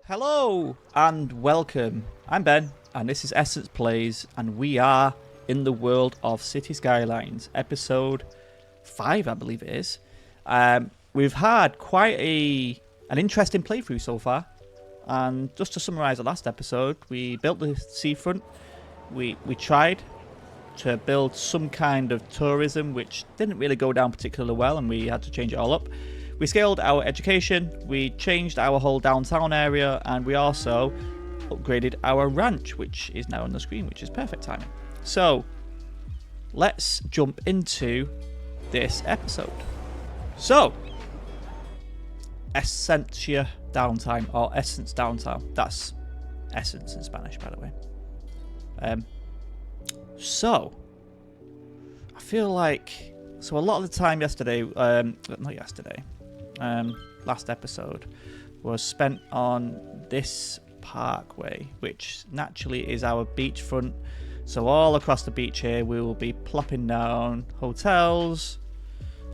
Hello and welcome. I'm Ben and this is Essence Plays and we are in the world of Cities Skylines, episode 5 I believe it is. We've had quite an interesting playthrough so far, and just to summarise the last episode, we built the seafront, we tried to build some kind of tourism which didn't really go down particularly well and we had to change it all up. We scaled our education, we changed our whole downtown area, and we also upgraded our ranch, which is now on the screen, which is perfect timing. So, let's jump into this episode. So, Essentia downtime, or Essence downtown. That's Essence in Spanish, by the way. So, I feel like... So a lot of the time yesterday, not yesterday, last episode was spent on this parkway, which naturally is our beachfront. So all across the beach here we will be plopping down hotels,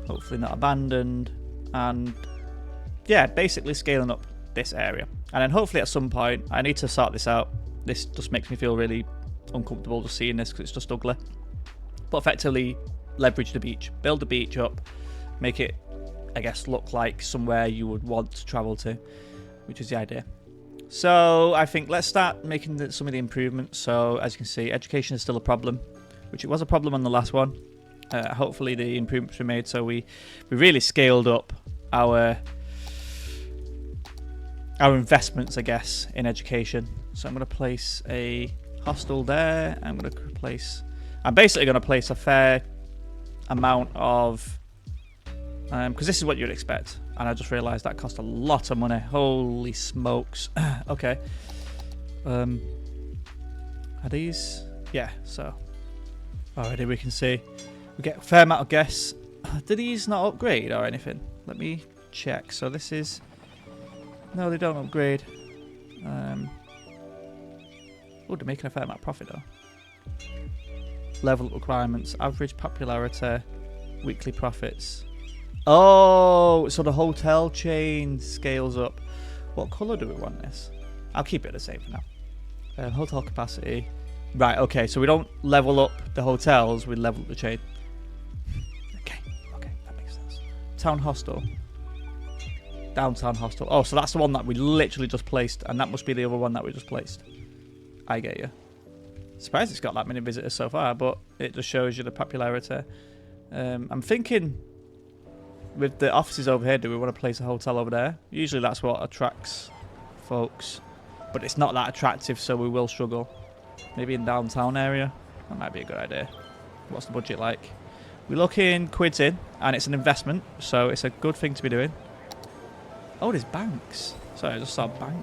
hopefully not abandoned, and yeah, basically scaling up this area. And then hopefully at some point, I need to sort this out. This just makes me feel really uncomfortable just seeing this because it's just ugly. But effectively leverage the beach, build the beach up, make it, I guess, look like somewhere you would want to travel to, which is the idea. So I think let's start making some of the improvements. So as you can see, education is still a problem, which it was a problem on the last one. Hopefully the improvements were made, so we really scaled up our investments, I guess, in education. So I'm going to place a hostel there. I'm basically going to place a fair amount of, because this is what you'd expect, and I just realised that cost a lot of money. Holy smokes. Okay. Are these? Yeah, so already we can see we get a fair amount of guests. Do these not upgrade or anything? Let me check. So this is, no, they don't upgrade. Oh, they're making a fair amount of profit though. Level requirements, average popularity, weekly profits. Oh, so the hotel chain scales up. What colour do we want this? I'll keep it the same for now. Hotel capacity. Right, okay, so we don't level up the hotels, we level up the chain. Okay, that makes sense. Town hostel. Downtown hostel. Oh, so that's the one that we literally just placed, and that must be the other one that we just placed. I get you. Surprised it's got that many visitors so far, but it just shows you the popularity. I'm thinking with the offices over here, do we want to place a hotel over there? Usually that's what attracts folks, but it's not that attractive, so we will struggle. Maybe in downtown area? That might be a good idea. What's the budget like? We're looking quids in, and it's an investment, so it's a good thing to be doing. Oh, there's banks. Sorry, I just saw a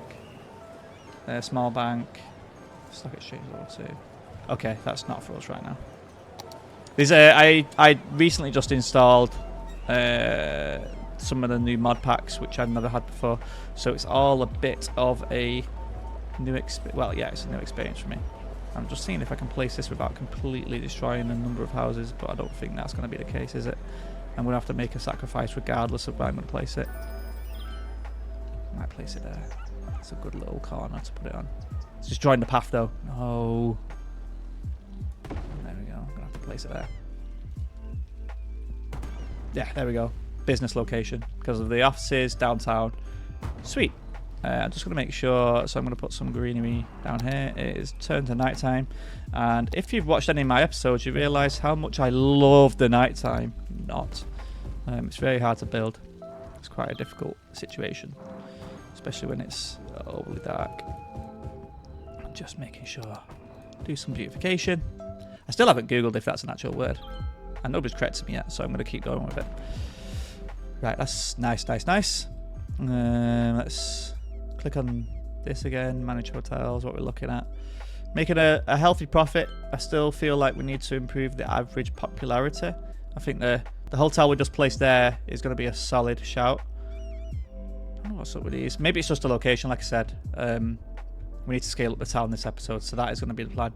bank. Small bank. Stock exchange level 2. Okay, that's not for us right now. There's I recently just installed some of the new mod packs which I've never had before, so it's all a bit of a new experience. Well, yeah, it's a new experience for me. I'm just seeing if I can place this without completely destroying a number of houses, but I don't think that's going to be the case, is it? I'm going to have to make a sacrifice regardless of where I'm going to place it. I might place it there. It's a good little corner to put it on. It's just join the path though. No. There we go. I'm going to have to place it there. Yeah, there we go. Business location. Because of the offices, downtown. Sweet. I'm just going to make sure. So I'm going to put some greenery down here. It is turned to nighttime. And if you've watched any of my episodes, you realise how much I love the nighttime. Not. It's very hard to build. It's quite a difficult situation. Especially when it's overly dark. Just making sure. Do some beautification. I still haven't googled if that's an actual word, and nobody's corrected me yet, so I'm going to keep going with it. Right, that's nice. Let's click on this again. Manage hotels. What we're looking at, making a healthy profit. I still feel like we need to improve the average popularity. I think the hotel we just placed there is going to be a solid shout. I don't know what's up with these. Maybe it's just a location, like I said. We need to scale up the town this episode, so that is going to be the plan.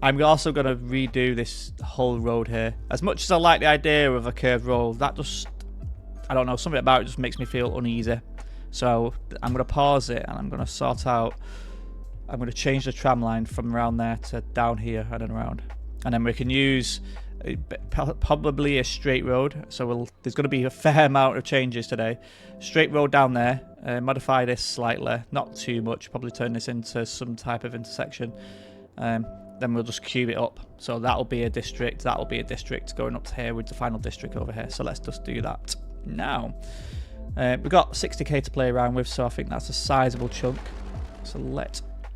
I'm also going to redo this whole road here. As much as I like the idea of a curved road, that just, I don't know, something about it just makes me feel uneasy. So I'm going to pause it and I'm going to sort out. I'm going to change the tram line from around there to down here and then around. And then we can use probably a straight road. So there's going to be a fair amount of changes today. Straight road down there. Modify this slightly. Not too much. Probably turn this into some type of intersection. Then we'll just cube it up. So that'll be a district. That'll be a district going up to here with the final district over here. So let's just do that now. We've got 60k to play around with. So I think that's a sizable chunk. So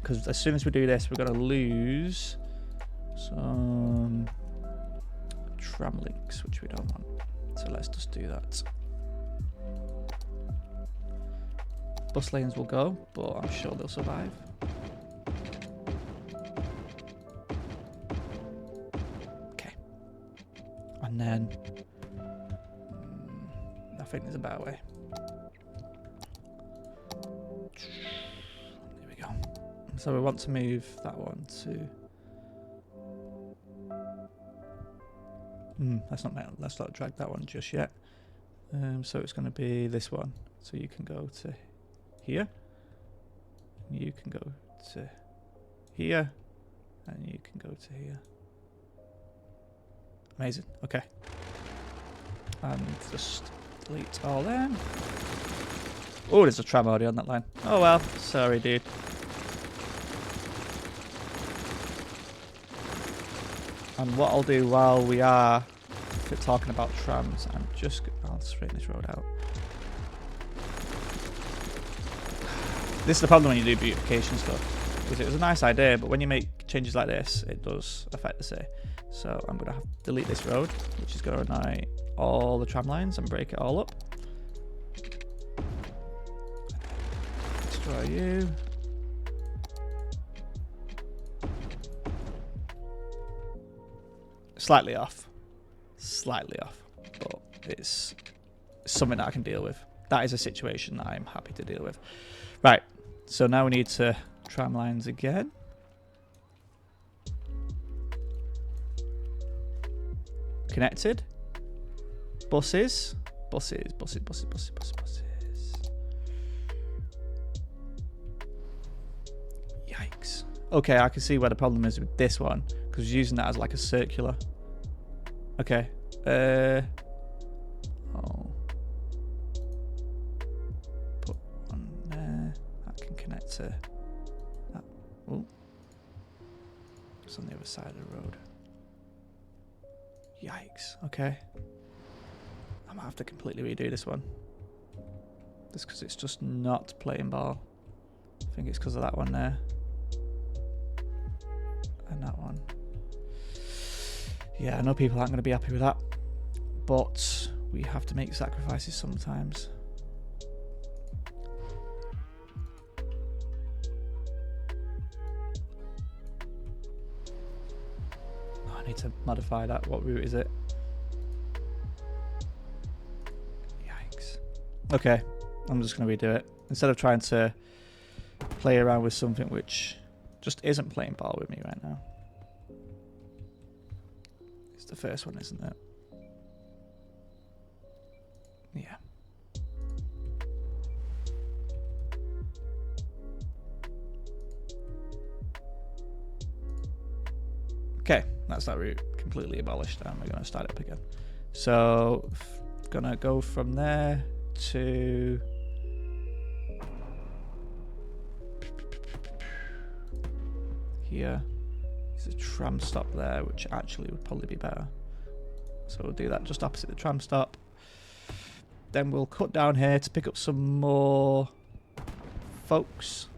because as soon as we do this, we're going to lose some tram links, which we don't want. So let's just do that. Bus lanes will go, but I'm sure they'll survive. Okay. And then I think there's a better way. There we go. So we want to move that one to. Let's not drag that one just yet. So it's going to be this one. So you can go to here. You can go to here. And you can go to here. Amazing. Okay. And just delete all them. Oh, there's a tram already on that line. Oh well. Sorry, dude. And what I'll do while we are talking about trams, I'll straighten this road out. This is the problem when you do beautification stuff, because it was a nice idea, but when you make changes like this, it does affect the say. So I'm gonna have to delete this road, which is gonna annoy all the tram lines and break it all up. Destroy you. Slightly off, but it's something that I can deal with. That is a situation that I'm happy to deal with. Right, so now we need to tram lines again. Connected. Buses. Yikes. Okay, I can see where the problem is with this one, because we're using that as like a circular. Okay. Put one there. That can connect to that. Oh. It's on the other side of the road. Yikes. Okay. I might have to completely redo this one. Just because it's just not playing ball. I think it's because of that one there. And that one. Yeah, I know people aren't going to be happy with that, but we have to make sacrifices sometimes. Oh, I need to modify that. What route is it? Yikes. Okay, I'm just going to redo it. Instead of trying to play around with something which just isn't playing ball with me right now. It's the first one, isn't it? Yeah. Okay, that's that route completely abolished, and we're going to start it up again. So, gonna go from there to here. There's a tram stop there, which actually would probably be better. So we'll do that just opposite the tram stop. Then we'll cut down here to pick up some more folks.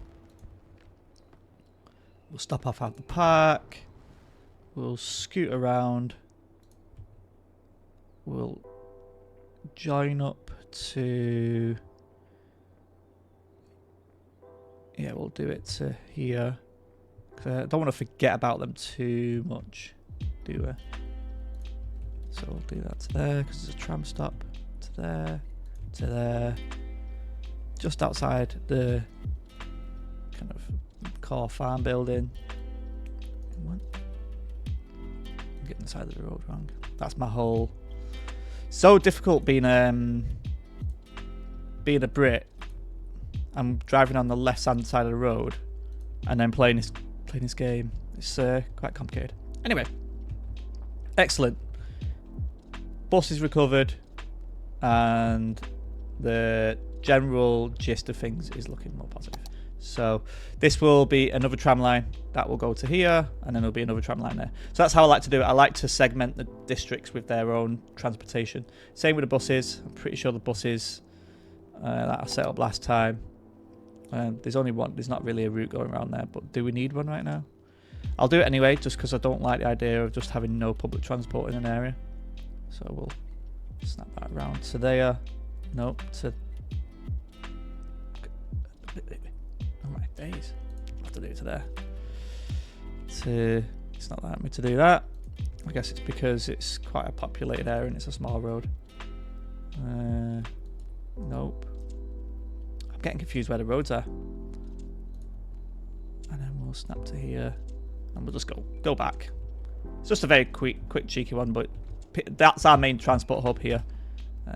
We'll stop off at the park. We'll scoot around. We'll join up to... Yeah, we'll do it to here. I don't want to forget about them too much, do we? So we'll do that to there, because there's a tram stop. To there, to there. Just outside the kind of core farm building. What? I'm getting the side of the road wrong. That's my whole... So difficult being a Brit I'm driving on the left-hand side of the road and then playing this game. It's quite complicated. Anyway, excellent. Bus is recovered, and the general gist of things is looking more positive. So this will be another tram line that will go to here, and then there'll be another tram line there. So that's how I like to do it. I like to segment the districts with their own transportation. Same with the buses. I'm pretty sure the buses that I set up last time, there's only one. There's not really a route going around there, but do we need one right now? I'll do it anyway, just because I don't like the idea of just having no public transport in an area. So we'll snap that around to there. Nope, to... Oh my days. I'll have to do it to there. It's not letting me to do that. I guess it's because it's quite a populated area and it's a small road. Nope. I'm getting confused where the roads are. And then we'll snap to here. And we'll just go back. It's just a very quick cheeky one, but that's our main transport hub here.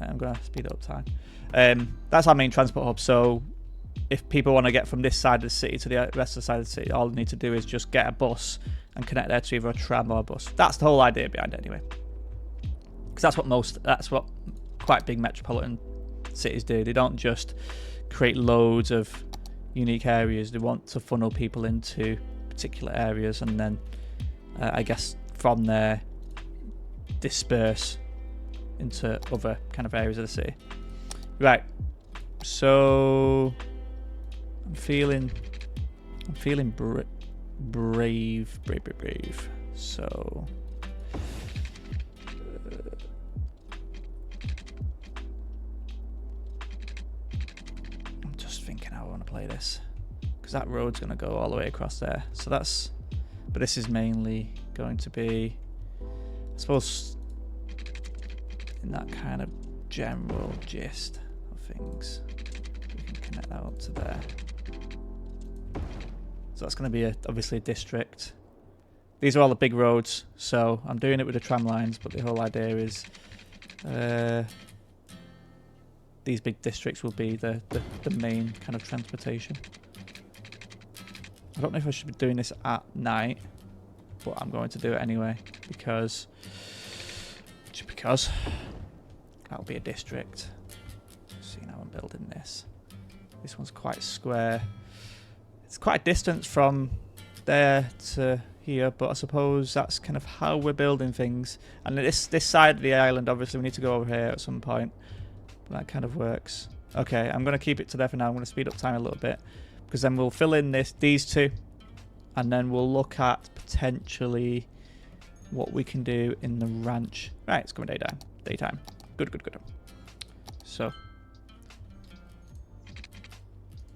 I'm going to speed up time. That's our main transport hub, so if people want to get from this side of the city to the rest of the side of the city, all they need to do is just get a bus and connect there to either a tram or a bus. That's the whole idea behind it anyway. Because that's what quite big metropolitan cities do. They don't just create loads of unique areas. They want to funnel people into particular areas and then I guess from there disperse into other kind of areas of the city. Right, so I'm feeling brave. So I'm just thinking how I want to play this, because that road's going to go all the way across there. So that's, but this is mainly going to be, I suppose, in that kind of general gist of things. We can connect that up to there. So that's going to be obviously a district. These are all the big roads, so I'm doing it with the tram lines, but the whole idea is these big districts will be the main kind of transportation. I don't know if I should be doing this at night, but I'm going to do it anyway because that'll be a district. See, now I'm building this. This one's quite square. It's quite a distance from there to here, but I suppose that's kind of how we're building things. And this side of the island, obviously, we need to go over here at some point. But that kind of works. Okay, I'm going to keep it to there for now. I'm going to speed up time a little bit, because then we'll fill in these two, and then we'll look at potentially what we can do in the ranch. Right, it's going daytime. Good. So,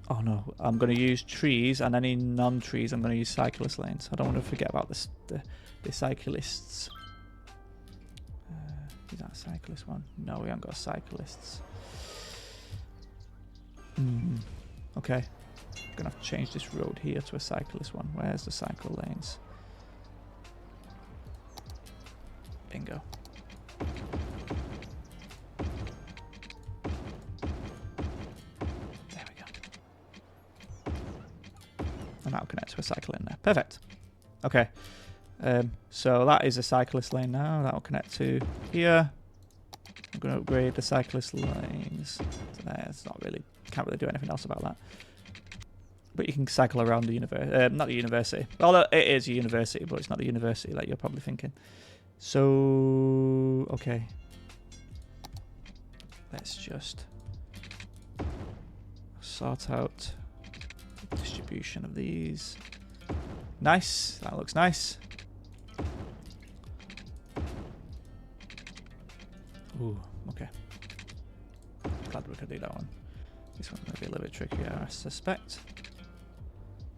oh no, I'm going to use trees, and any non-trees I'm going to use cyclist lanes. I don't want to forget about the cyclists. Is that a cyclist one? No, we haven't got cyclists. Okay. I'm going to have to change this road here to a cyclist one. Where's the cycle lanes? Bingo. There we go. And that'll connect to a cycle lane there. Perfect. Okay. So that is a cyclist lane now. That'll connect to here. I'm going to upgrade the cyclist lanes to there. It's not really, can't really do anything else about that. But you can cycle around the university, not the university. Well, it is a university, but it's not the university like you're probably thinking. So, okay. Let's just sort out the distribution of these. Nice. That looks nice. Ooh, okay. Glad we could do that one. This one's going to be a little bit trickier, I suspect.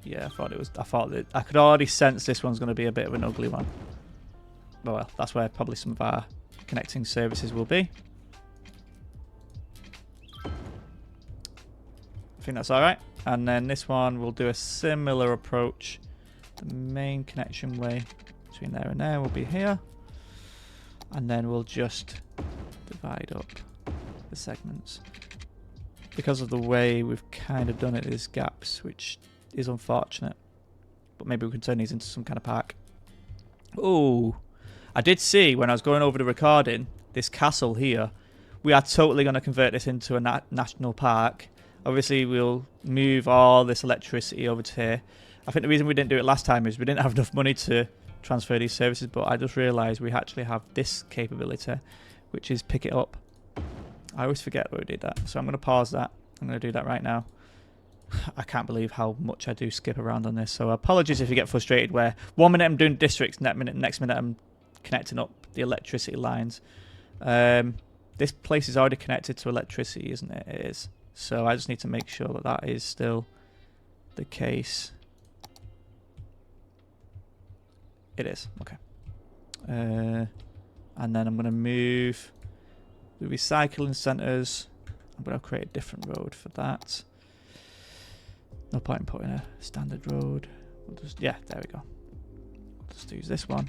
Yeah, I thought that I could already sense this one's going to be a bit of an ugly one. But well, that's where probably some of our connecting services will be. I think that's all right. And then this one will do a similar approach. The main connection way between there and there will be here. And then we'll just divide up the segments. because of the way we've kind of done it, there's gaps, which is unfortunate. But maybe we can turn these into some kind of park. Oh, I did see when I was going over the recording, this castle here. We are totally going to convert this into a national park. Obviously, we'll move all this electricity over to here. I think the reason we didn't do it last time is we didn't have enough money to transfer these services, but I just realised we actually have this capability, which is pick it up. I always forget where we did that, so I'm going to pause that. I'm going to do that right now. I can't believe how much I do skip around on this, so apologies if you get frustrated where 1 minute I'm doing districts, next minute I'm connecting up the electricity lines. This place is already connected to electricity, isn't it? It is. So I just need to make sure that that is still the case. It is. Okay. And then I'm going to move the recycling centres. I'm going to create a different road for that. No point in putting a standard road. We'll just, yeah, there we go. We'll just use this one.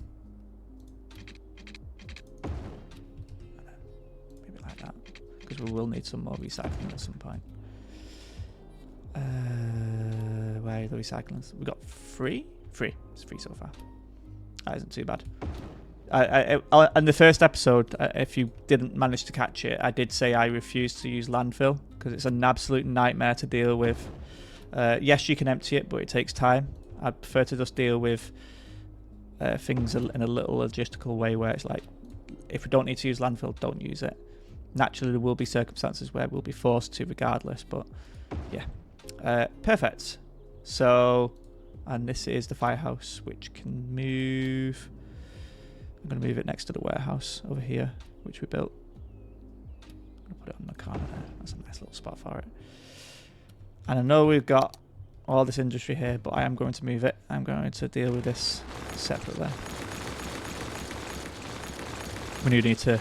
Maybe like that. Because we will need some more recycling at some point. Where are the recyclings? We got 3? 3. It's 3 so far. That isn't too bad. In the first episode, if you didn't manage to catch it, I did say I refuse to use landfill because it's an absolute nightmare to deal with. Yes, you can empty it, but it takes time. I'd prefer to just deal with things in a little logistical way where it's like, if we don't need to use landfill, don't use it. Naturally, there will be circumstances where we'll be forced to regardless, but yeah. Perfect. So, and this is the firehouse, which can move. I'm going to move it next to the warehouse over here, which we built. I'm going to put it on the corner there. That's a nice little spot for it. And I know we've got all this industry here, but I am going to move it. I'm going to deal with this separately. We need to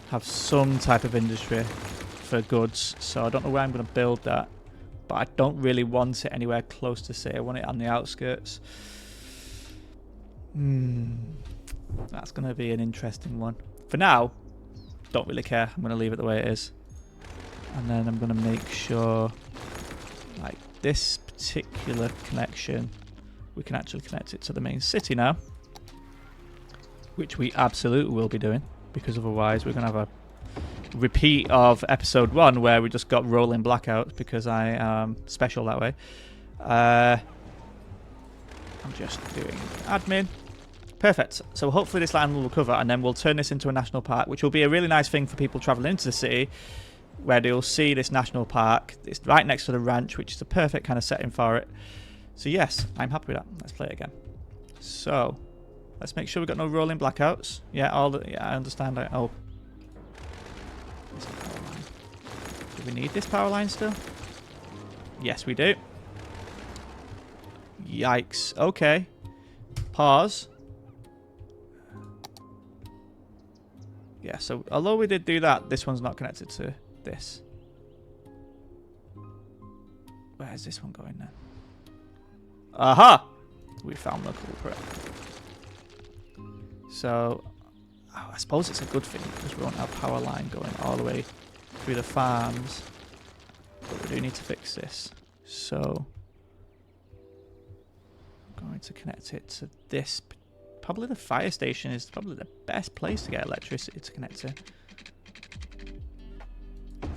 have some type of industry for goods, so I don't know where I'm going to build that, but I don't really want it anywhere close to city. I want it on the outskirts. That's going to be an interesting one. For now, don't really care. I'm going to leave it the way it is. And then I'm going to make sure, like this particular connection, we can actually connect it to the main city now. Which we absolutely will be doing, because otherwise we're going to have a repeat of episode 1 where we just got rolling blackouts because I am special that way. I'm just doing admin. Perfect. So hopefully this land will recover, and then we'll turn this into a national park, which will be a really nice thing for people travelling into the city, where they'll see this national park. It's right next to the ranch, which is a perfect kind of setting for it. So yes, I'm happy with that. Let's play it again. So let's make sure we've got no rolling blackouts. Yeah, I understand. Oh. Do we need this power line still? Yes, we do. Yikes. Okay. Pause. Yeah, so although we did do that, this one's not connected to this. Where's this one going now? Aha! We found the culprit. So, I suppose it's a good thing because we won't have power line going all the way through the farms. But we do need to fix this. So, I'm going to connect it to this. Probably the fire station is probably the best place to get electricity to connect to. And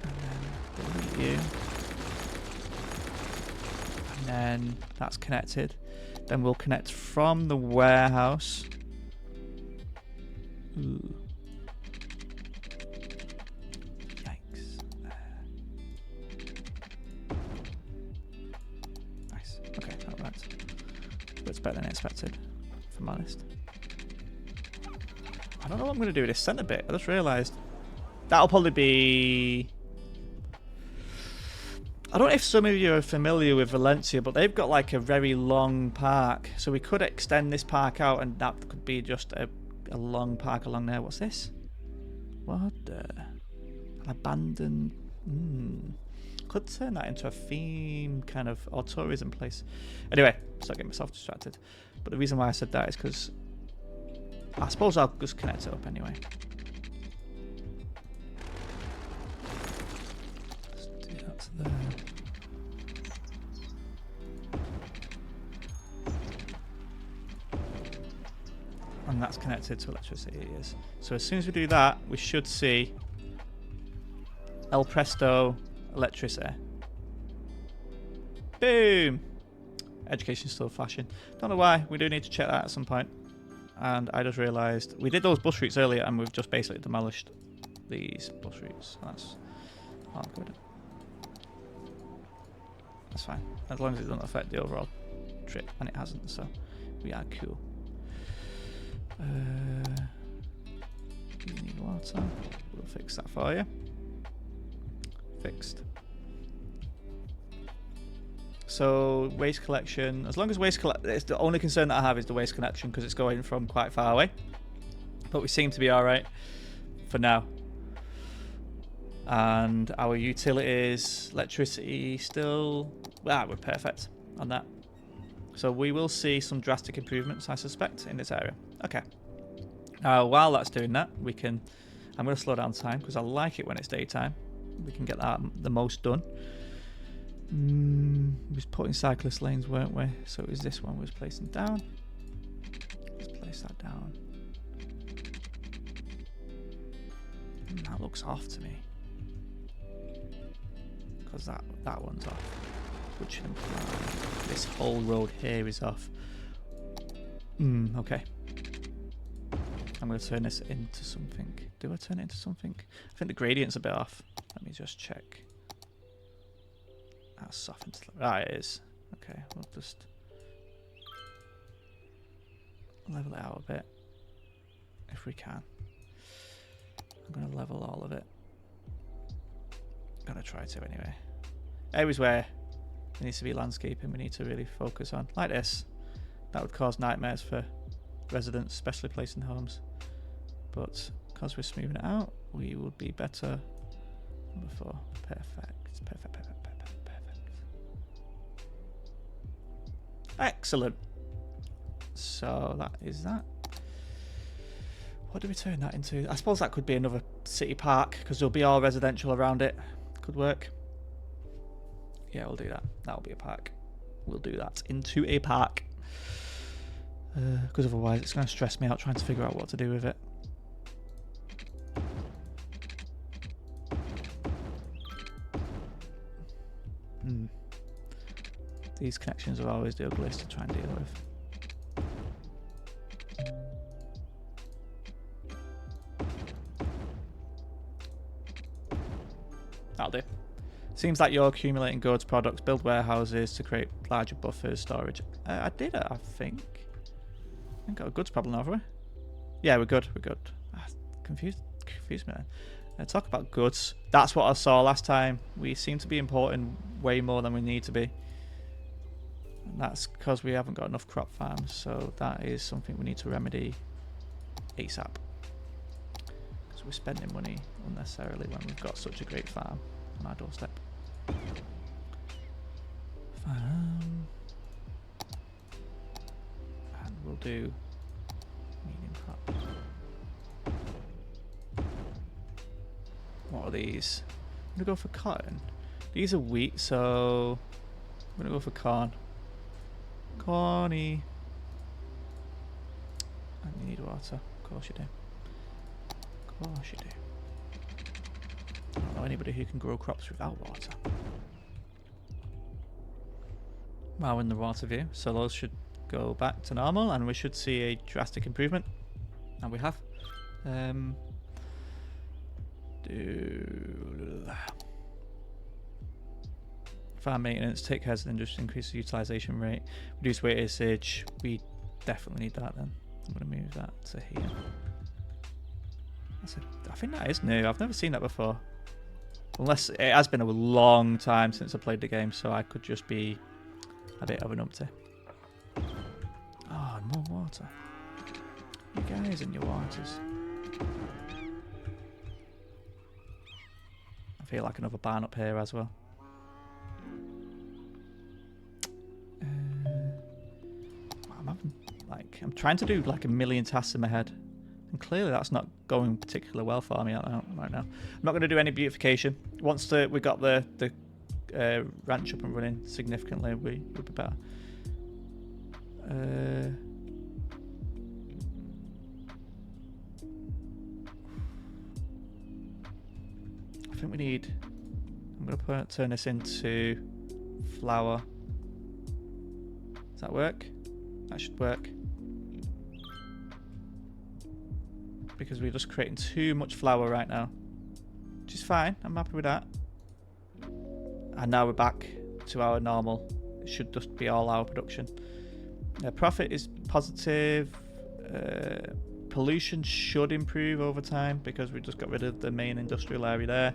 then delete you. And then that's connected. Then we'll connect from the warehouse. Ooh. Yikes. Nice. Okay, that works. But it's better than expected, if I'm honest. I don't know what I'm going to do with this centre bit. I just realised that'll probably be... I don't know if some of you are familiar with Valencia, but they've got like a very long park. So we could extend this park out and that could be just a long park along there. What's this? What the? An abandoned... Could turn that into a theme kind of, or tourism place. Anyway, start getting myself distracted. But the reason why I said that is because I suppose I'll just connect it up anyway. there. And that's connected to electricity, yes. So as soon as we do that, we should see El Presto electricity. Boom! Education's still flashing. Don't know why. We do need to check that at some point. And I just realised we did those bus routes earlier, and we've just basically demolished these bus routes. That's not good. That's fine, as long as it doesn't affect the overall trip, and it hasn't. So we are cool. You need water. We'll fix that for you. Fixed. So waste collection, as long as it's the only concern that I have is the waste collection because it's going from quite far away. But we seem to be alright for now. And our utilities, electricity still, we're perfect on that. So we will see some drastic improvements, I suspect, in this area. Okay. Now, while that's doing that, I'm going to slow down time because I like it when it's daytime. We can get that the most done. We was putting cyclist lanes, weren't we? So it was this one we was placing down. Let's place that down. That looks off to me. Because that one's off. Which implies this whole road here is off. Okay. I'm going to turn this into something. Do I turn it into something? I think the gradient's a bit off. Let me just check. That's softened. It is. Okay, we'll just level it out a bit if we can. I'm going to level all of it. I'm going to try to anyway. Areas where there needs to be landscaping we need to really focus on. Like this. That would cause nightmares for residents, especially placing homes. But because we're smoothing it out, we would be better than before. Perfect. Perfect. Excellent. So that is that. What do we turn that into? I suppose that could be another city park because there'll be all residential around it. Could work. Yeah, we'll do that. That'll be a park. We'll do that into a park. Because otherwise it's going to stress me out trying to figure out what to do with it. These connections are always the ugliest to try and deal with. That'll do. Seems like you're accumulating goods, products, build warehouses to create larger buffers, storage. I did it, I think. I haven't got a goods problem, have we? Yeah, we're good, we're good. Confused me then. Talk about goods. That's what I saw last time. We seem to be importing way more than we need to be. And that's because we haven't got enough crop farms, so that is something we need to remedy ASAP. Because we're spending money unnecessarily when we've got such a great farm on our doorstep. Farm. And we'll do medium crops. What are these? I'm going to go for cotton. These are wheat, so I'm going to go for corn. Corny. And you need water. Of course you do. Of course you do. I don't know anybody who can grow crops without water. Wow, in the water view. So those should go back to normal and we should see a drastic improvement. And we have. Farm maintenance, take care of the industry, increase the utilisation rate, reduce wastage. We definitely need that then. I'm going to move that to here. I think that is new. I've never seen that before. Unless it has been a long time since I played the game, so I could just be a bit of an numpty. Oh, more water. You guys and your waters. I feel like another barn up here as well. I'm trying to do like a million tasks in my head, and clearly that's not going particularly well for me right now. I'm not going to do any beautification. Once we got the ranch up and running significantly, we would be better. I think we need... I'm going to turn this into flour. Does that work? That should work. Because we're just creating too much flour right now. Which is fine. I'm happy with that. And now we're back to our normal. It should just be all our production. Profit is positive. Pollution should improve over time because we just got rid of the main industrial area there.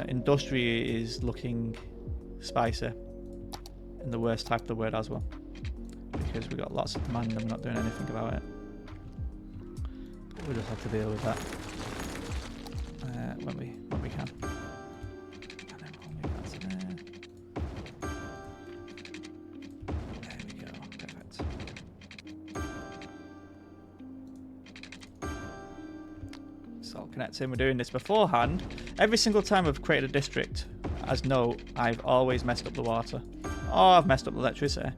Industry is looking spicy. In the worst type of the word as well. Because we've got lots of demand and we're not doing anything about it. But we just have to deal with that when we can. And then we'll move that to there. There we go. Perfect. It's all connecting. We're doing this beforehand. Every single time I've created a district, as note, I've always messed up the water. Or I've messed up the electricity.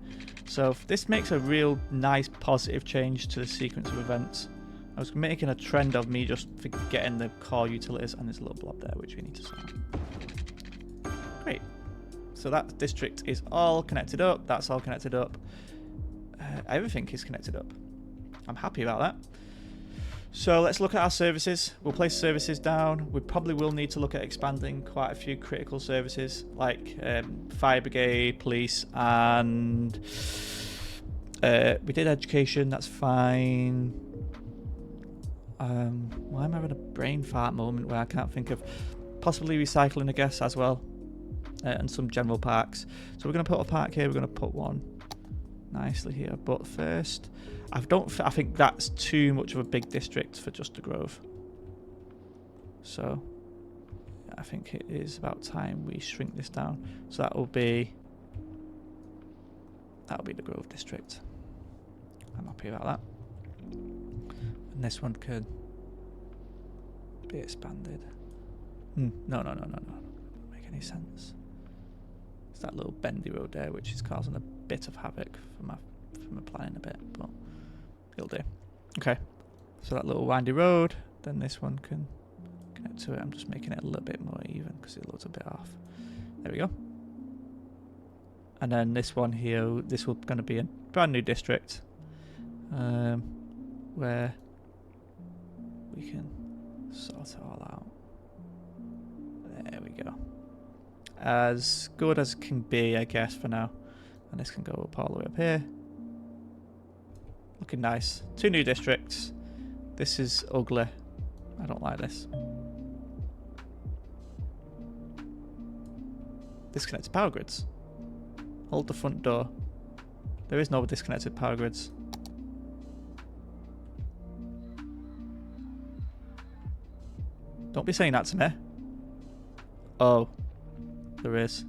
So this makes a real nice positive change to the sequence of events. I was making a trend of me just forgetting the core utilities, and there's a little blob there which we need to solve. Great. So that district is all connected up. That's all connected up. Everything is connected up. I'm happy about that. So let's look at our services. We'll place services down. We probably will need to look at expanding quite a few critical services like fire brigade, police, and we did education. That's fine. Why am I having a brain fart moment where I can't think of possibly recycling, I guess, as well, and some general parks. So we're going to put a park here. We're going to put one nicely here. But first, I think that's too much of a big district for just the Grove. So I think it is about time we shrink this down. So that'll be the Grove district. I'm happy about that. And this one could be expanded. No. Doesn't make any sense. It's that little bendy road there which is causing a bit of havoc for my planning a bit, but it'll do. Okay. So that little windy road, then this one can connect to it. I'm just making it a little bit more even because it looks a bit off. There we go. And then this one here, this will going to be a brand new district where we can sort it all out. There we go. As good as it can be, I guess, for now. And this can go up all the way up here. Looking nice. 2 new districts. This is ugly. I don't like this. Disconnected power grids. Hold the front door. There is no disconnected power grids. Don't be saying that to me. Oh, there is.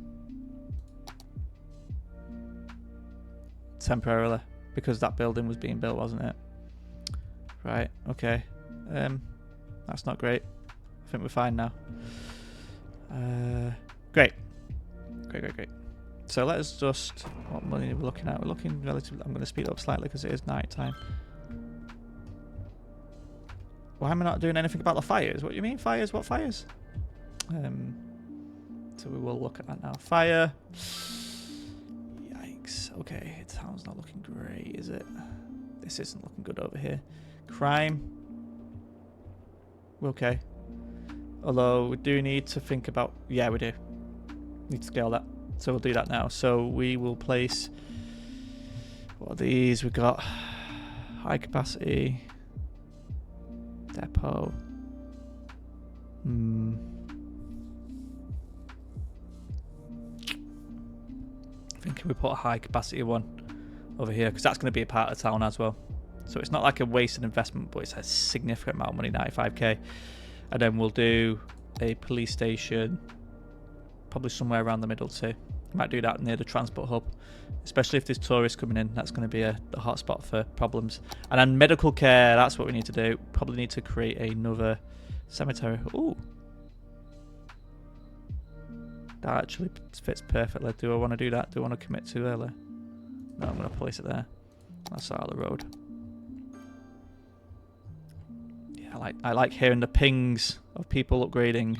Temporarily, because that building was being built, wasn't it? Right, okay. That's not great. I think we're fine now. Great. Great. So let's just... What money are we looking at? We're looking relatively... I'm going to speed up slightly because it is night time. Why am I not doing anything about the fires? What do you mean fires? What fires? So we will look at that now. Fire. Yikes. Okay, the town's not looking great, is it? This isn't looking good over here. Crime. We're okay. Although we do need to think about... Yeah, we do. Need to scale that. So we'll do that now. So we will place... What are these? We've got high capacity... Depot. I think we put a high capacity one over here because that's going to be a part of town as well. So it's not like a wasted investment, but it's a significant amount of money, 95k. And then we'll do a police station, probably somewhere around the middle too. Might do that near the transport hub, especially if there's tourists coming in. That's going to be the hotspot for problems. And then medical care, that's what we need to do. Probably need to create another cemetery. Ooh. That actually fits perfectly. Do I want to do that? Do I want to commit too early? No, I'm going to place it there. That's out of the road. Yeah, I like hearing the pings of people upgrading.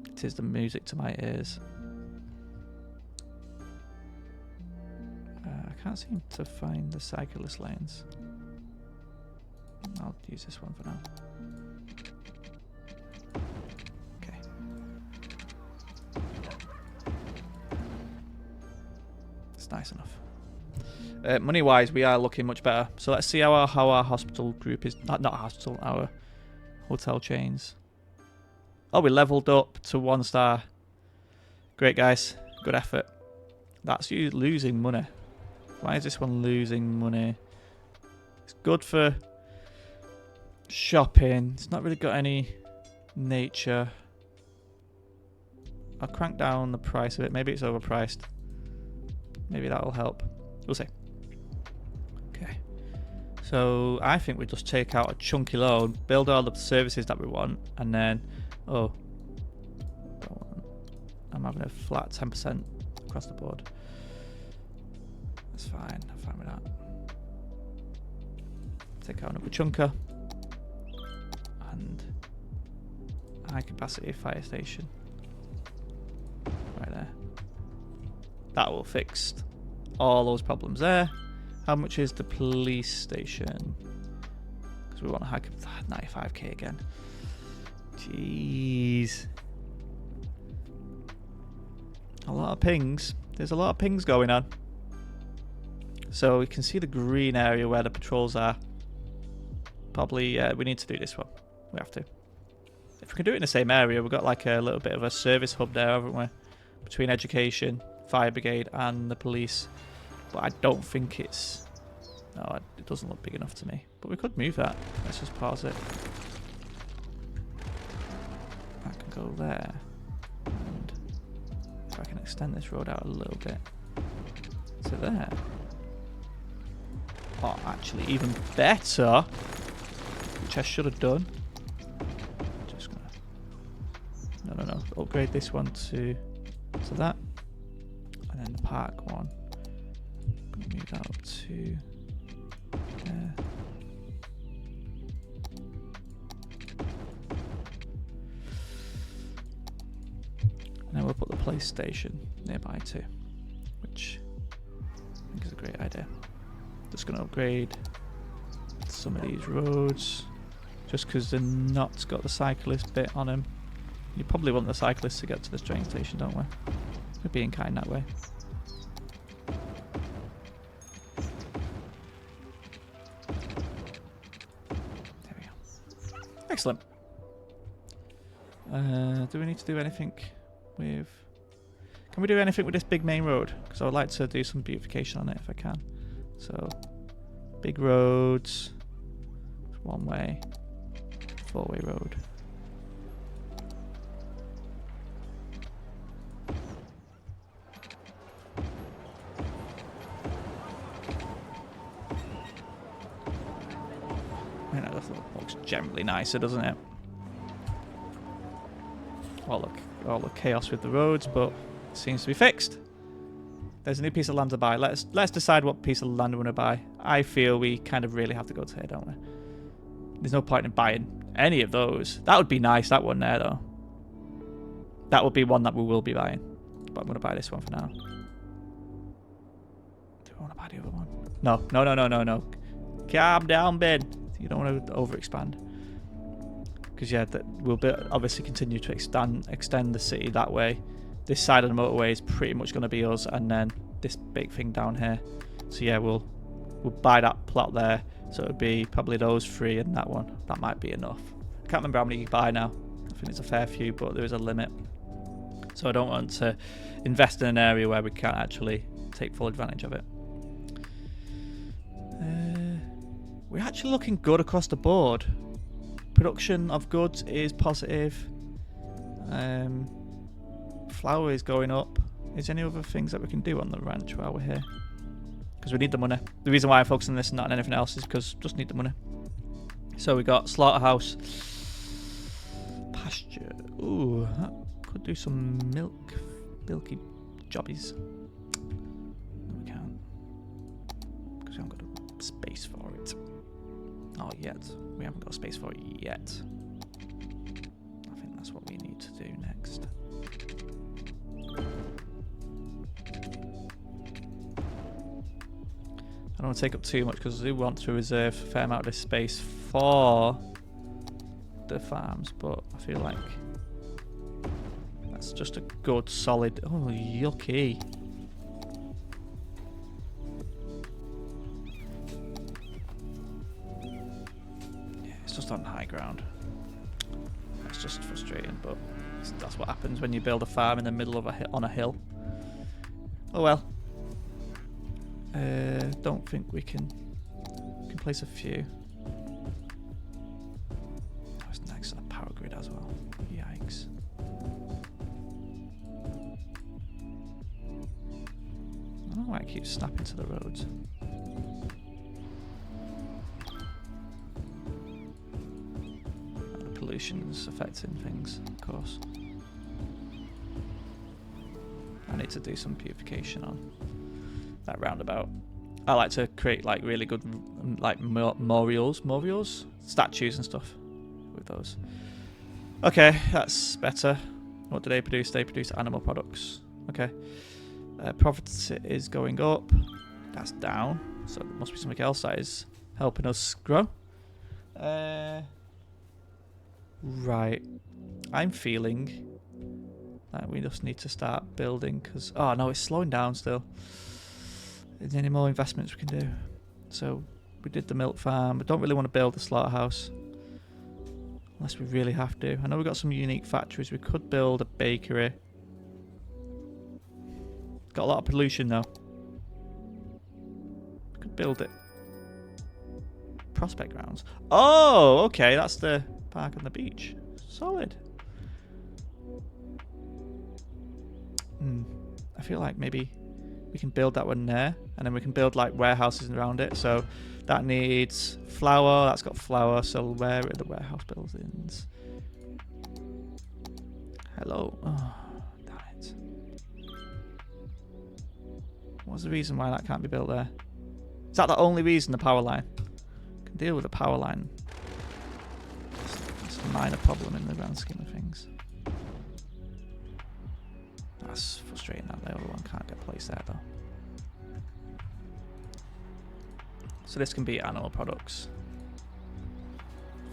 It is the music to my ears. I can't seem to find the cyclist lanes. I'll use this one for now. Okay. It's nice enough. Money-wise, we are looking much better. So let's see how our hospital group is. Not hospital, our hotel chains. Oh, we leveled up to 1 star. Great, guys. Good effort. That's you losing money. Why is this one losing money? It's good for shopping. It's not really got any nature. I'll crank down the price of it. Maybe it's overpriced. Maybe that'll help. We'll see. Okay. So I think we just take out a chunky loan, build all the services that we want, and then... Oh. I'm having a flat 10% across the board. That's fine. I'm fine with that. Take out another chunker. And high capacity fire station. Right there. That will fix all those problems there. How much is the police station? Because we want a high 95k again. Jeez. A lot of pings. There's a lot of pings going on. So we can see the green area where the patrols are. Probably, we need to do this one. We have to. If we can do it in the same area, we've got like a little bit of a service hub there, haven't we? Between education, fire brigade, and the police. But I don't think it's... No, it doesn't look big enough to me. But we could move that. Let's just pause it. I can go there. And if I can extend this road out a little bit to there. Oh, actually, even better. Which I should have done. Just gonna... No. Upgrade this one to that. And then the park one. I'm gonna move that up to there. And then we'll put the police station nearby too, which I think is a great idea. Just going to upgrade some of these roads, just because they're not got the cyclist bit on them. You probably want the cyclists to get to the train station, don't we? We're being kind that way. There we go. Excellent. Do we need to do anything with... Can we do anything with this big main road? Because I would like to do some beautification on it if I can. So, big roads, one way, 4-way road. I mean, that looks generally nicer, doesn't it? All the chaos with the roads, but it seems to be fixed. There's a new piece of land to buy. Let's decide what piece of land we want to buy. I feel we kind of really have to go to here, don't we? There's no point in buying any of those. That would be nice, that one there, though. That would be one that we will be buying. But I'm going to buy this one for now. Do I want to buy the other one? No. Calm down, Ben. You don't want to overexpand. Because, yeah, we'll obviously continue to extend the city that way. This side of the motorway is pretty much going to be us, and then this big thing down here. So yeah, we'll buy that plot there. So it would be probably those 3 and that one. That might be enough. I can't remember how many you buy now. I think it's a fair few, but there is a limit. So I don't want to invest in an area where we can't actually take full advantage of it. We're actually looking good across the board. Production of goods is positive. Flour is going up. Is there any other things that we can do on the ranch while we're here? Because we need the money. The reason why I'm focusing on this and not on anything else is because just need the money. So we got slaughterhouse, pasture. Ooh, that Could do some milky jobbies. No, we can't. Because we haven't got a space for it. Not yet. We haven't got a space for it yet. I think that's what we need to do next. I don't want to take up too much because I do want to reserve a fair amount of this space for the farms, but I feel like that's just a good solid. Oh, yucky. Yeah, it's just on high ground. That's just frustrating, but that's what happens when you build a farm in the middle of on a hill. Oh well. Don't think we can place a few. Oh, it's next to the power grid as well. Yikes. I don't know why it keeps snapping to the roads. The pollution's affecting things, of course. I need to do some purification on that roundabout. I like to create like really good like memorials, statues and stuff with those. Okay, that's better. What do they produce? They produce animal products. Okay. Profit is going up. That's down. So there must be something else that is helping us grow. Right. I'm feeling that we just need to start building because... Oh, no, it's slowing down still. Is there any more investments we can do? So we did the milk farm. We don't really want to build the slaughterhouse. Unless we really have to. I know we've got some unique factories. We could build a bakery. Got a lot of pollution though. We could build it. Prospect grounds. Oh, okay. That's the park on the beach. Solid. I feel like maybe we can build that one there, and then we can build like warehouses around it. So that needs flour. That's got flour. So where are the warehouse buildings? Hello. Oh, damn it. What's the reason why that can't be built there? Is that the only reason? The power line? Can deal with the power line. It's a minor problem in the grand scheme of things. That's frustrating that the other one can't get placed there though. So this can be animal products.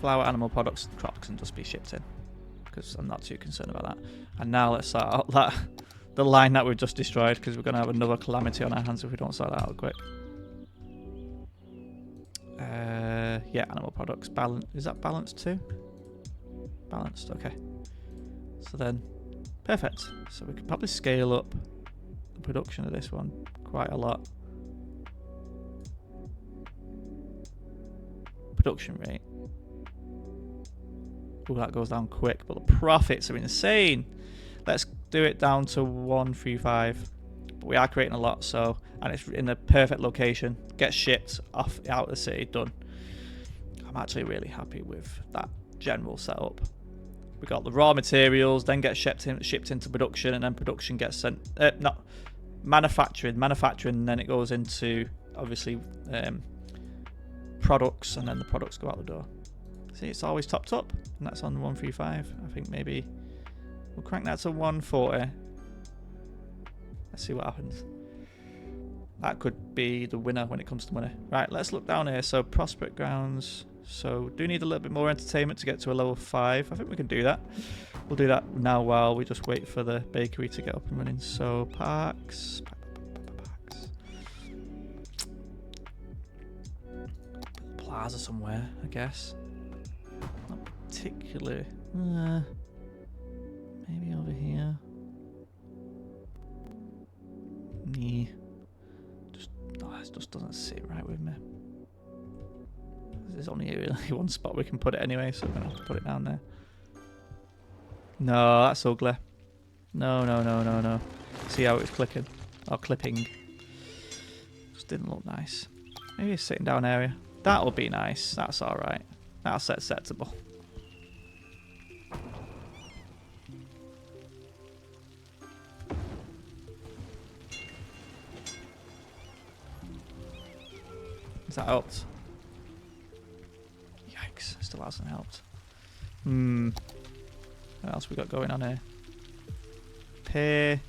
Flour, animal products, crops can just be shipped in. Because I'm not too concerned about that. And now let's sort out that the line that we've just destroyed, because we're going to have another calamity on our hands if we don't sort that out quick. Yeah, animal products. Balance. Is that balanced too? Balanced, okay. So then... Perfect. So we could probably scale up the production of this one quite a lot. Production rate. Oh, that goes down quick, but the profits are insane. Let's do it down to 135. But we are creating a lot, so, and it's in the perfect location. Get shipped off out of the city, done. I'm actually really happy with that general setup. We got the raw materials, then get shipped into production, and then production gets sent. Not manufacturing, and then it goes into obviously products, and then the products go out the door. See, it's always topped up, and that's on 135. I think maybe we'll crank that to 140. Let's see what happens. That could be the winner when it comes to money. Right, let's look down here. So prospect grounds. So do need a little bit more entertainment to get to a level 5. I think we can do that. We'll do that now while we just wait for the bakery to get up and running. So parks. Plaza somewhere, I guess. Not particularly. Maybe over here. Nee. It just doesn't sit right with me. There's only really one spot we can put it anyway, so we're going to have to put it down there. No, that's ugly. No. See how it's clicking? Or clipping. Just didn't look nice. Maybe a sitting down area. That'll be nice. That's alright. That's acceptable. Has that helped? Yikes, still hasn't helped. What else we got going on here? Pier,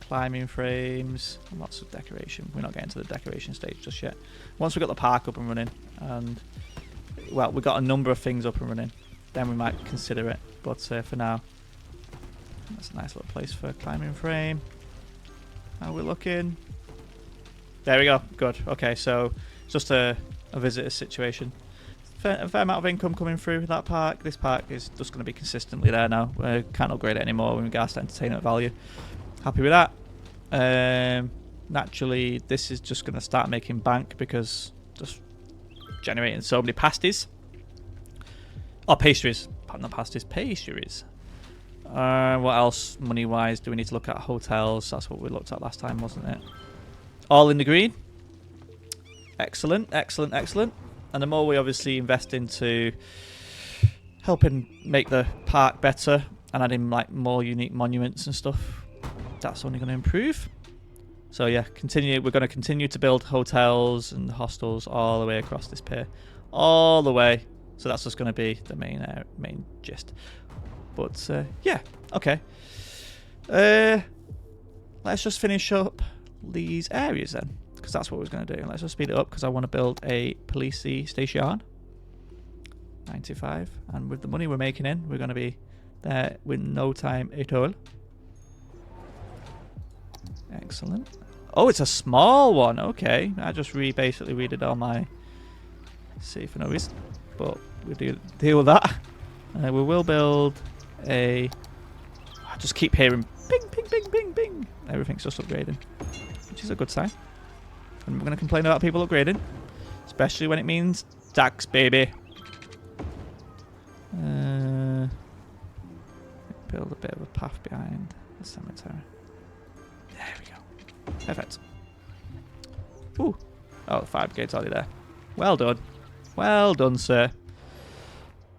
climbing frames, and lots of decoration. We're not getting to the decoration stage just yet. Once we've got the park up and running, and well, we've got a number of things up and running, then we might consider it. But for now, that's a nice little place for a climbing frame. How are we looking? There we go. Good. Okay, so just a visitor situation. A fair amount of income coming through that park. This park is just going to be consistently there now. We can't upgrade it anymore in regards to entertainment value. Happy with that. Naturally, this is just going to start making bank because just generating so many pasties. Oh, pastries. Not pasties, pastries. What else money-wise do we need to look at? Hotels. That's what we looked at last time, wasn't it? All in the green. Excellent, excellent, excellent. And the more we obviously invest into helping make the park better and adding like more unique monuments and stuff, that's only going to improve. So yeah, we're going to continue to build hotels and hostels all the way across this pier, all the way. So that's just going to be the main gist. But yeah, okay. Let's just finish up these areas then, because that's what we're going to do. Let's just speed it up because I want to build a police station. 95, and with the money we're making in, we're going to be there with no time at all. Excellent. Oh, it's a small one. Okay, I just basically redid all my city for no reason, but we'll deal with that. We will build a. I just keep hearing ping, ping, ping, ping, ping. Everything's just upgrading, which is a good sign. And we're going to complain about people upgrading, especially when it means tax, baby. Build a bit of a path behind the cemetery. There we go. Perfect. Ooh. Oh, the fire brigade's already there. Well done. Well done, sir.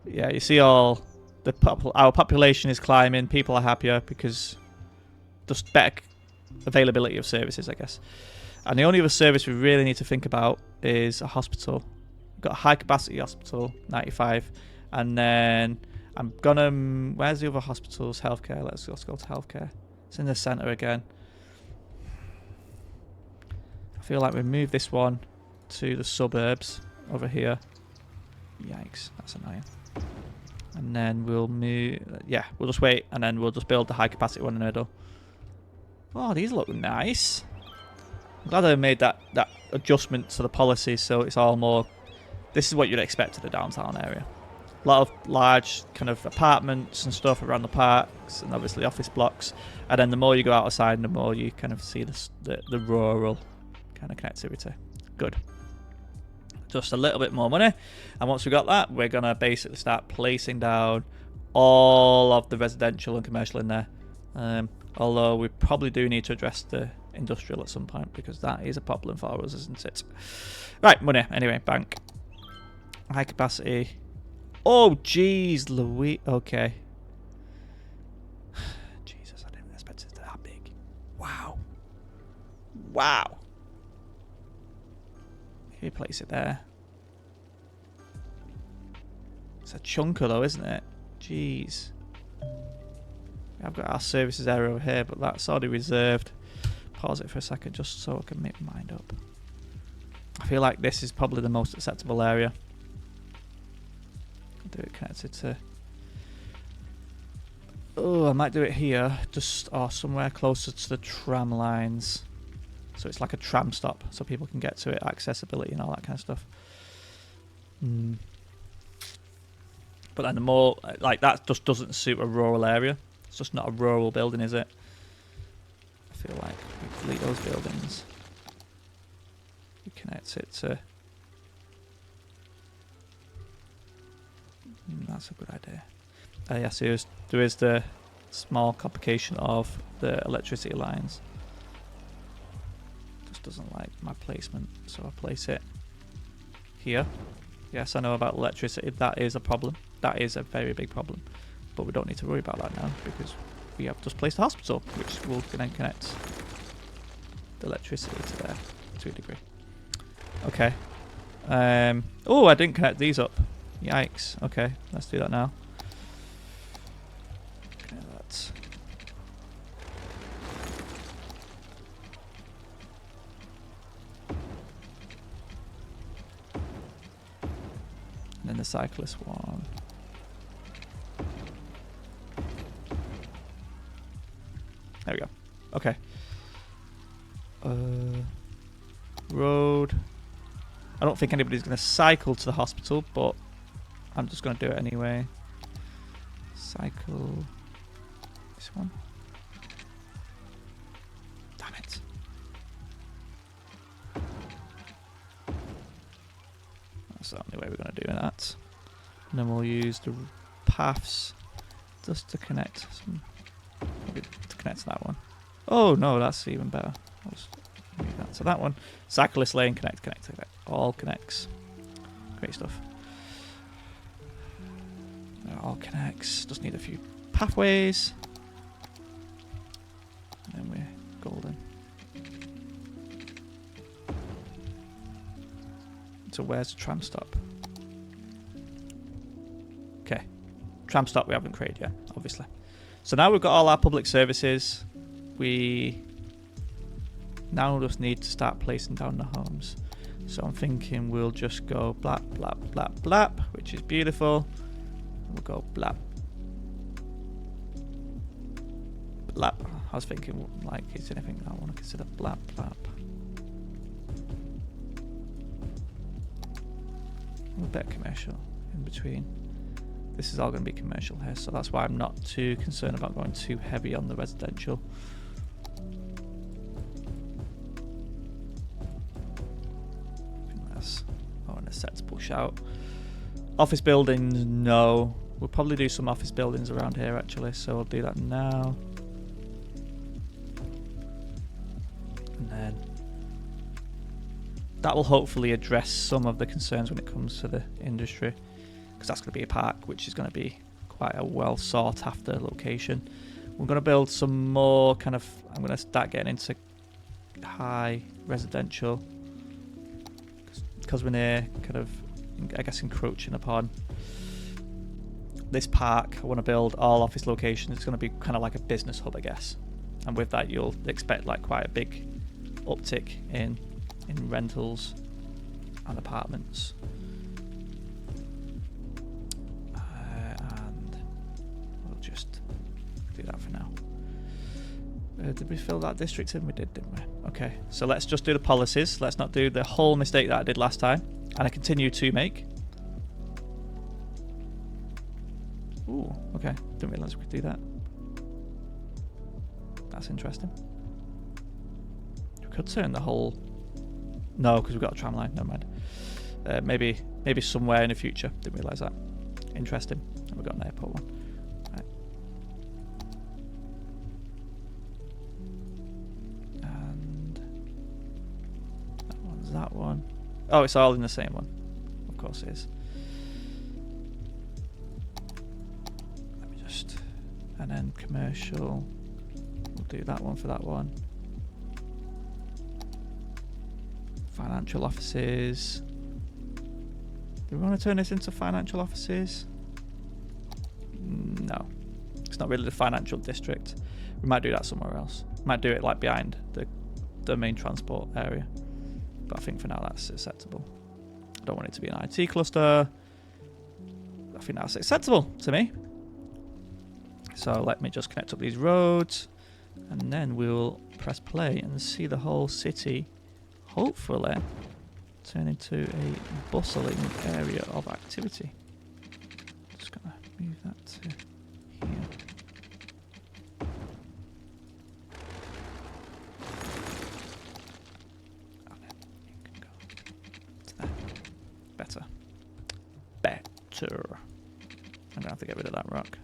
Yeah, you see all the our population is climbing. People are happier because just better availability of services, I guess. And the only other service we really need to think about is a hospital. We've got a high capacity hospital, 95. And then I'm gonna... Where's the other hospitals? Healthcare. Let's go to healthcare. It's in the centre again. I feel like we move this one to the suburbs over here. Yikes, that's annoying. And then we'll move... Yeah, we'll just wait and then we'll just build the high capacity one in the middle. Oh, these look nice. I'm glad I made that adjustment to the policy so it's all more... This is what you'd expect in the downtown area. A lot of large kind of apartments and stuff around the parks and obviously office blocks. And then the more you go outside, the more you kind of see the rural kind of connectivity. Good. Just a little bit more money. And once we got that, we're going to basically start placing down all of the residential and commercial in there. Although we probably do need to address the industrial at some point because that is a problem for us, isn't it? Right, money. Anyway, bank. High capacity. Oh, jeez, Louis. Okay. Jesus, I didn't expect it to be that big. Wow. Wow. Maybe place it there. It's a chunker though, isn't it? Jeez. I've got our services area over here, but that's already reserved. Pause it for a second just so I can make my mind up. I feel like this is probably the most acceptable area. I'll do it connected to... Oh, I might do it here, just or somewhere closer to the tram lines. So it's like a tram stop, so people can get to it, accessibility and all that kind of stuff. But then the more, like that just doesn't suit a rural area. It's just not a rural building, is it? I feel like we delete those buildings. We connect it to... That's a good idea. Yes, there is the small complication of the electricity lines. Just doesn't like my placement, so I place it here. Yes, I know about electricity. That is a problem. That is a very big problem. But we don't need to worry about that now because we have just placed a hospital, which will then connect the electricity to there to a degree. Okay. Oh, I didn't connect these up. Yikes. Okay, let's do that now. Okay, that's... And then the cyclist one. There we go. Okay. Road. I don't think anybody's going to cycle to the hospital, but I'm just going to do it anyway. Cycle. This one. Damn it. That's the only way we're going to do that. And then we'll use the paths just to connect some. Maybe to connect to that one. Oh no, that's even better. I'll just move that to that one. Cyclist lane, connect. All connects. Great stuff. All connects. Just need a few pathways. And then we're golden. So where's the tram stop? Okay. Tram stop we haven't created yet, obviously. So now we've got all our public services. We now just need to start placing down the homes. So I'm thinking we'll just go blap, blap, blap, blap, which is beautiful. We'll go blap. Blap. I was thinking, like, is there anything I want to consider blap, blap? A bit of commercial in between. This is all going to be commercial here, so that's why I'm not too concerned about going too heavy on the residential. I think that's an acceptable shout. Office buildings, no. We'll probably do some office buildings around here actually, so I'll do that now. And then that will hopefully address some of the concerns when it comes to the industry. Because that's going to be a park, which is going to be quite a well sought after location. We're going to build some more kind of, I'm going to start getting into high residential. Because we're near kind of, I guess, encroaching upon this park. I want to build all office locations. It's going to be kind of like a business hub, I guess. And with that, you'll expect like quite a big uptick in rentals and apartments. Just do that for now. Did we fill that district in? We did, didn't we? Okay, so let's just do the policies. Let's not do the whole mistake that I did last time. And I continue to make. Ooh, okay. Didn't realise we could do that. That's interesting. We could turn the whole... No, because we've got a tram line. Never mind. Maybe somewhere in the future. Didn't realise that. Interesting. And we've got an airport one. That one. Oh, it's all in the same one. Of course it is. Let me just... And then commercial. We'll do that one for that one. Financial offices. Do we want to turn this into financial offices? No. It's not really the financial district. We might do that somewhere else. Might do it like behind the main transport area. But I think for now that's acceptable. I don't want it to be an IT cluster. I think that's acceptable to me. So let me just connect up these roads. And then we'll press play and see the whole city, hopefully, turn into a bustling area of activity. Just going to move that to here. Better. I'm gonna have to get rid of that rock,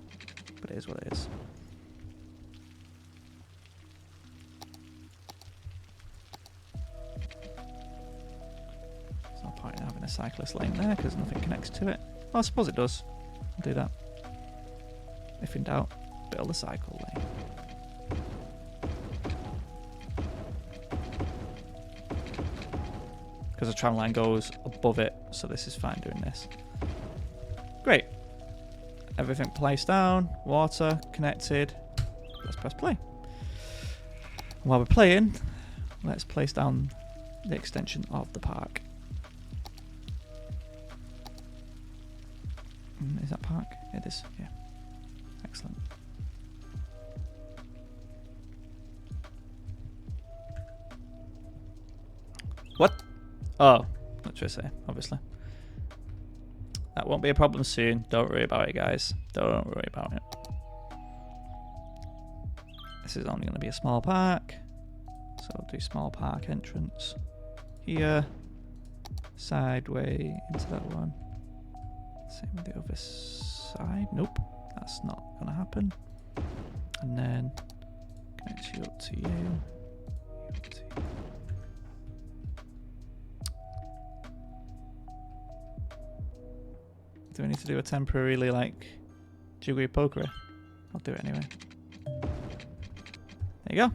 but it is what it is. There's no point in having a cyclist lane there because nothing connects to it. Well, I suppose it does. I'll do that. If in doubt, build a cycle lane. because the tram line goes above it, so this is fine doing this. Great. Everything placed down, water connected. Let's press play. While we're playing, let's place down the extension of the park. Is that park? It is, yeah. Excellent. What? Oh, what should I say? Obviously. That won't be a problem soon. Don't worry about it, guys. Don't worry about it. This is only going to be a small park. So I'll do small park entrance here. Sideway into that one. Same with the other side. Nope, that's not going to happen. And then connect you up to you. Do we need to do a temporarily like jiggery pokery? I'll do it anyway. There you go.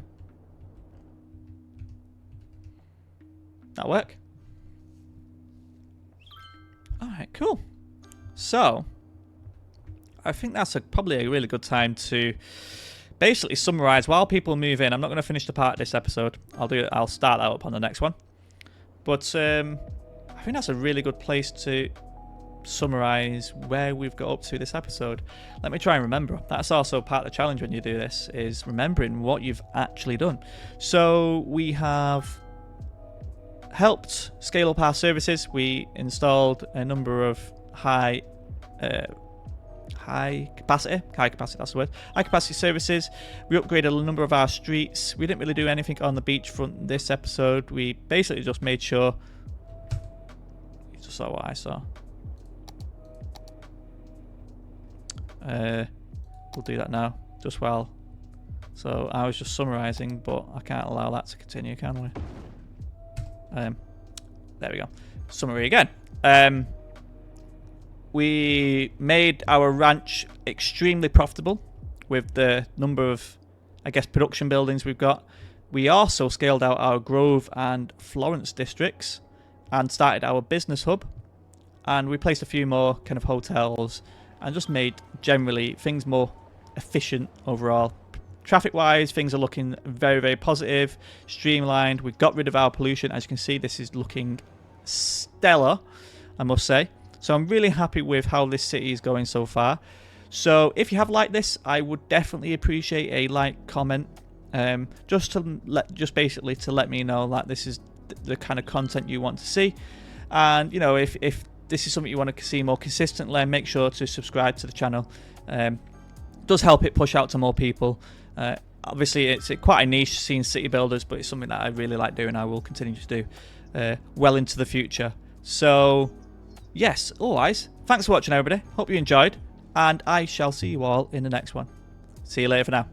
That'll work. Alright, cool. So, I think that's probably a really good time to basically summarise while people move in. I'm not going to finish the part of this episode. I'll start that up on the next one. But I think that's a really good place to summarise where we've got up to this episode. Let me try and remember. That's also part of the challenge when you do this, is remembering what you've actually done. So we have helped scale up our services. We installed a number of high capacity, that's the word, high capacity services. We upgraded a number of our streets. We didn't really do anything on the beachfront this episode. We basically just made sure, you just saw what I saw. We'll do that now, just well. So I was just summarising, but I can't allow that to continue, can we? There we go. Summary again. We made our ranch extremely profitable with the number of, I guess, production buildings we've got. We also scaled out our Grove and Florence districts and started our business hub. And we placed a few more kind of hotels and just made generally things more efficient overall. Traffic-wise, things are looking very, very positive, streamlined. We've got rid of our pollution. As you can see, this is looking stellar, I must say. So I'm really happy with how this city is going so far. So if you have liked this, I would definitely appreciate a like, comment, just basically to let me know that this is the kind of content you want to see. And you know, if this is something you want to see more consistently, make sure to subscribe to the channel. It does help it push out to more people. Obviously, it's quite a niche seeing city builders, but it's something that I really like doing. I will continue to do well into the future. So, yes, otherwise, thanks for watching, everybody. Hope you enjoyed, and I shall see you all in the next one. See you later for now.